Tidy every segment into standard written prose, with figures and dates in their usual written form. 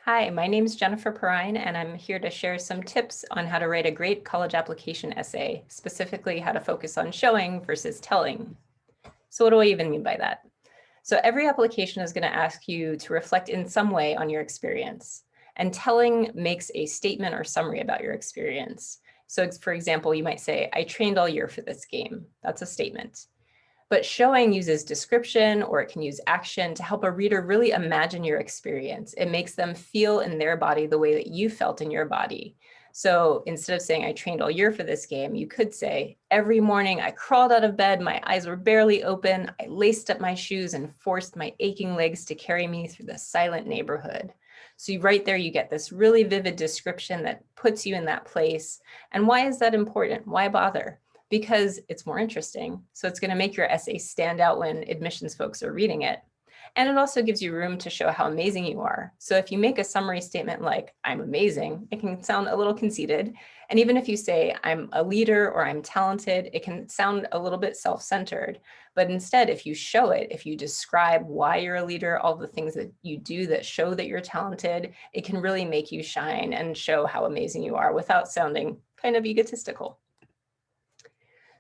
Hi, my name is Jennifer Perrine, and I'm here to share some tips on how to write a great college application essay, specifically how to focus on showing versus telling. So what do I even mean by that? So every application is going to ask you to reflect in some way on your experience, and telling makes a statement or summary about your experience. So for example, you might say, I trained all year for this game. That's a statement. But showing uses description, or it can use action to help a reader really imagine your experience. It makes them feel in their body the way that you felt in your body. So instead of saying, I trained all year for this game, you could say, every morning I crawled out of bed, my eyes were barely open, I laced up my shoes and forced my aching legs to carry me through the silent neighborhood. So right there, you get this really vivid description that puts you in that place. And why is that important? Why bother? Because it's more interesting. So it's going to make your essay stand out when admissions folks are reading it. And it also gives you room to show how amazing you are. So if you make a summary statement like, I'm amazing, it can sound a little conceited. And even if you say, I'm a leader or I'm talented, it can sound a little bit self-centered. But instead, if you show it, if you describe why you're a leader, all the things that you do that show that you're talented, it can really make you shine and show how amazing you are without sounding kind of egotistical.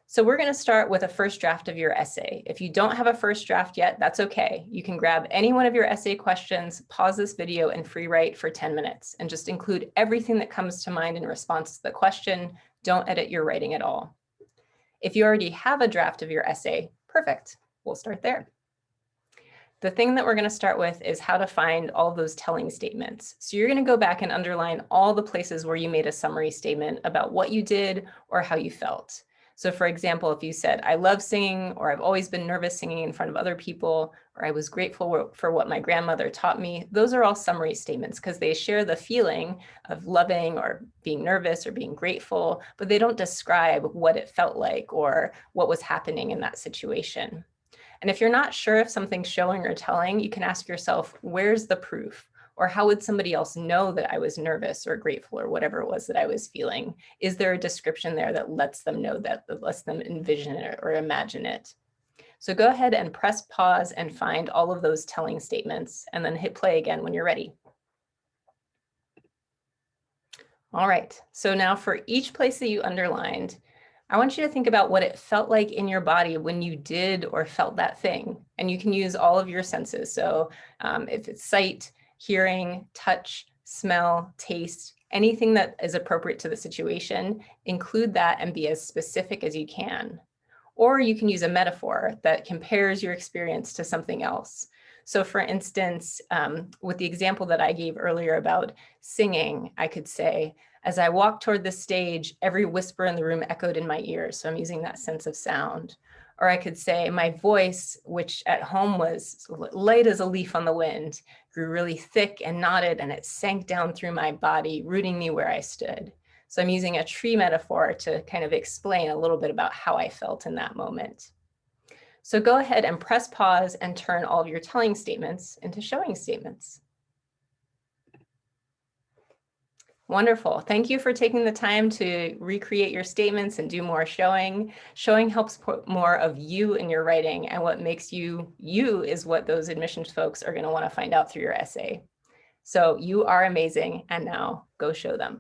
So we're going to start with a first draft of your essay. If you don't have a first draft yet, that's okay. You can grab any one of your essay questions, pause this video, and free write for 10 minutes, and just include everything that comes to mind in response to the question. Don't edit your writing at all. If you already have a draft of your essay, perfect. We'll start there. The thing that we're going to start with is how to find all of those telling statements. So you're going to go back and underline all the places where you made a summary statement about what you did or how you felt. So for example, if you said, I love singing, or I've always been nervous singing in front of other people, or I was grateful for what my grandmother taught me, those are all summary statements because they share the feeling of loving or being nervous or being grateful, but they don't describe what it felt like or what was happening in that situation. And if you're not sure if something's showing or telling, you can ask yourself, where's the proof? Or how would somebody else know that I was nervous or grateful or whatever it was that I was feeling? Is there a description there that lets them know that lets them envision it or imagine it? So go ahead and press pause and find all of those telling statements, and then hit play again when you're ready. All right, so now for each place that you underlined, I want you to think about what it felt like in your body when you did or felt that thing. And you can use all of your senses. So if it's sight, hearing, touch, smell, taste, anything that is appropriate to the situation, include that and be as specific as you can. Or you can use a metaphor that compares your experience to something else. So for instance, with the example that I gave earlier about singing, I could say, as I walked toward the stage, every whisper in the room echoed in my ears. So I'm using that sense of sound. Or I could say my voice, which at home was light as a leaf on the wind, grew really thick and knotted, and it sank down through my body, rooting me where I stood. So I'm using a tree metaphor to kind of explain a little bit about how I felt in that moment. So go ahead and press pause and turn all of your telling statements into showing statements. Wonderful. Thank you for taking the time to recreate your statements and do more showing. Showing helps put more of you in your writing, and what makes you is what those admissions folks are going to want to find out through your essay. So you are amazing, and now go show them.